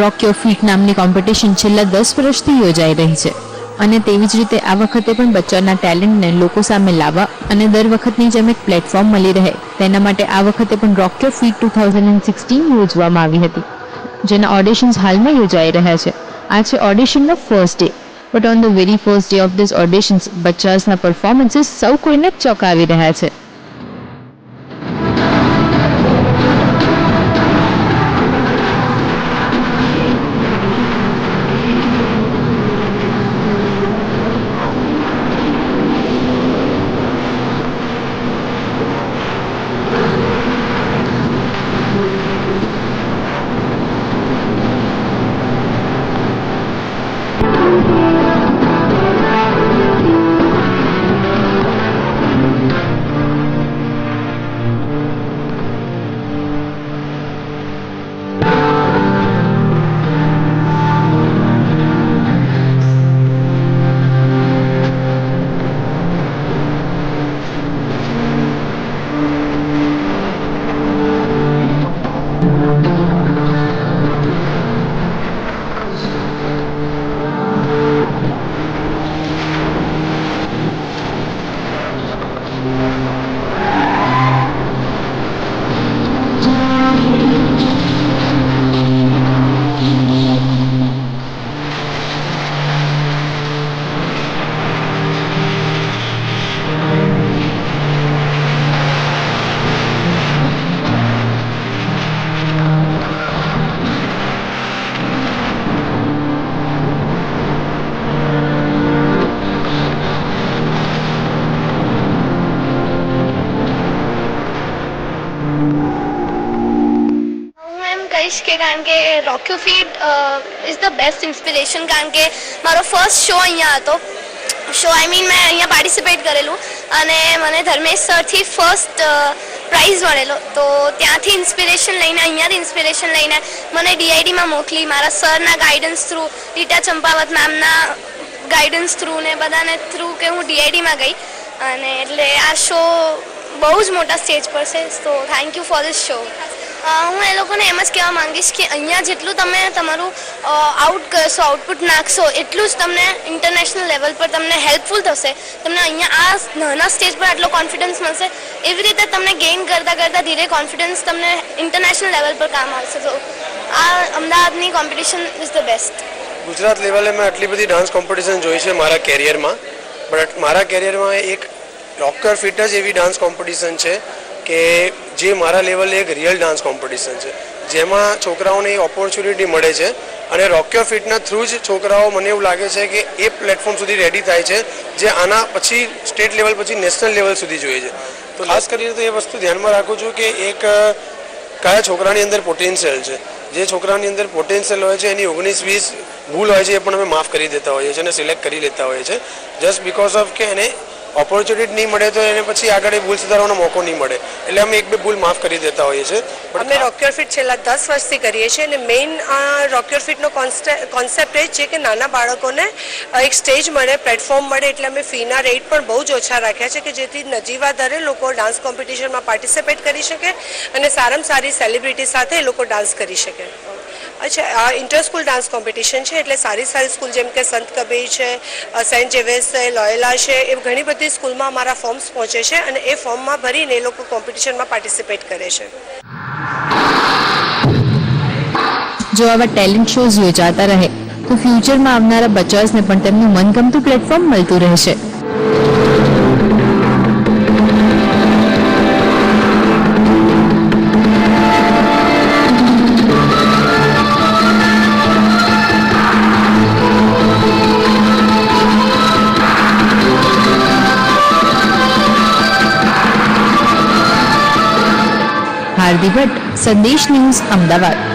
Rock your fit નામની competition છેલ્લા 10 વર્ષથી યોજાઈ રહી છે અને તેવી જ રીતે આ વખતે પણ બચ્ચાના ટેલેન્ટને લોકો સામે લાવવા અને દર વખતની જેમ એક પ્લેટફોર્મ મળી રહે તેના માટે આ વખતે પણ રોક યોર ફીટ 2016 યોજવામાં આવી હતી, જેના ઓડિશન્સ હાલમાં યોજાઈ રહ્યા છે. આ છે ઓડિશનનો first day, but on the very first day of this auditions બચ્ચાસના પરફોર્મન્સીસ સૌ કોઈને જ ચોંકાવી રહ્યા છે. કે કારણ કે rock your feet is the best inspiration, કારણ કે મારો ફર્સ્ટ શો અહીંયા હતો. મેં અહીંયા પાર્ટિસિપેટ કરેલું અને મને ધર્મેશ સરથી ફર્સ્ટ પ્રાઇઝ મળેલો. તો ત્યાંથી ઇન્સ્પિરેશન લઈને અહીંયાથી ઇન્સ્પિરેશન લઈને મને ડીઆઈડીમાં મોકલી મારા સરના ગાઈડન્સ થ્રુ, રીટા ચંપાવત મેમના ગાઈડન્સ થ્રુ ને બધાને થ્રુ કે હું ડીઆઈડીમાં ગઈ અને એટલે આ શો બહુ જ મોટા સ્ટેજ પર છે. તો thank you for this show. હું એ લોકોને એમ જ કહેવા માંગીશ કે અહીંયા જેટલું તમે તમારું આઉટ કરશો, આઉટપુટ નાખશો, એટલું જ તમને ઇન્ટરનેશનલ લેવલ પર તમને હેલ્પફુલ થશે. તમને અહીંયા આ નાના સ્ટેજ પર આટલો કોન્ફિડન્સ મળશે, એવી રીતે તમને ગેઇન કરતાં કરતાં ધીરે કોન્ફિડન્સ તમને ઇન્ટરનેશનલ લેવલ પર કામ આવશે. તો આ અમદાવાદની competition is the best. Gujarat લેવલે મેં આટલી બધી ડાન્સ કોમ્પિટિશન જોઈ છે મારા કેરિયરમાં, બટ મારા કેરિયરમાં એક રોક યોર ફીટ જ એવી ડાન્સ કોમ્પિટિશન છે કે જે મારા લેવલે એક રિયલ ડાન્સ કોમ્પિટિશન છે, જેમાં છોકરાઓને ઓપોર્ચ્યુનિટી મળે છે અને રોક યોર ફીટના થ્રુ જ છોકરાઓ મને એવું લાગે છે કે એ પ્લેટફોર્મ સુધી રેડી થાય છે જે આના પછી સ્ટેટ લેવલ પછી નેશનલ લેવલ સુધી જોઈએ છે. તો ખાસ કરીને તો એ વસ્તુ ધ્યાનમાં રાખું છું કે એક કયા છોકરાની અંદર પોટેન્શિયલ છે. જે છોકરાની અંદર પોટેન્શિયલ હોય છે એની 19-20 ભૂલ હોય છે એ પણ અમે માફ કરી દેતા હોઈએ છીએ અને સિલેક્ટ કરી લેતા હોઈએ છીએ, જસ્ટ બિકોઝ ઓફ કે એને ઓપોર્ચ્યુનિટી નહીં મળે તો એને પછી આગળ ભૂલ સુધારવાનો મોકો નહીં મળે, એટલે અમે 1-2 ભૂલ માફ કરી દેતા હોઈએ છીએ. અમે રોક યોર ફીટ છેલ્લા 10 વર્ષથી કરીએ છીએ અને મેઇન રોક યોર ફીટનો કોન્સેપ્ટ એ છે કે નાના બાળકોને એક સ્ટેજ મળે, પ્લેટફોર્મ મળે, એટલે અમે ફીના રેટ પણ બહુ જ ઓછા રાખ્યા છે કે જેથી નજીવા દરે લોકો ડાન્સ કોમ્પિટિશનમાં પાર્ટિસિપેટ કરી શકે અને સારામાં સારી સેલિબ્રિટી સાથે એ લોકો ડાન્સ કરી શકે. અચ્છા, આ ઇન્ટર સ્કૂલ ડાન્સ કોમ્પિટિશન છે એટલે સારી સ્કૂલ જેમ કે સંત કબીર છે, સેન્ટ ઝેવિયર્સ છે, લોયોલા છે, એ ઘણી બધી સ્કૂલમાં અમારા ફોર્મ્સ પહોંચે છે અને એ ફોર્મમાં ભરીને એ લોકો કોમ્પિટિશનમાં પાર્ટિસિપેટ કરે છે. જો આવા ટેલેન્ટ શોઝ યોજાતા રહે તો ફ્યુચરમાં આવનારા બચ્ચાસને પણ તેમનું મનગમતું પ્લેટફોર્મ મળતું રહેશે. હાર્દી ભટ્ટ, સંદેશ ન્યૂઝ, અમદાવાદ.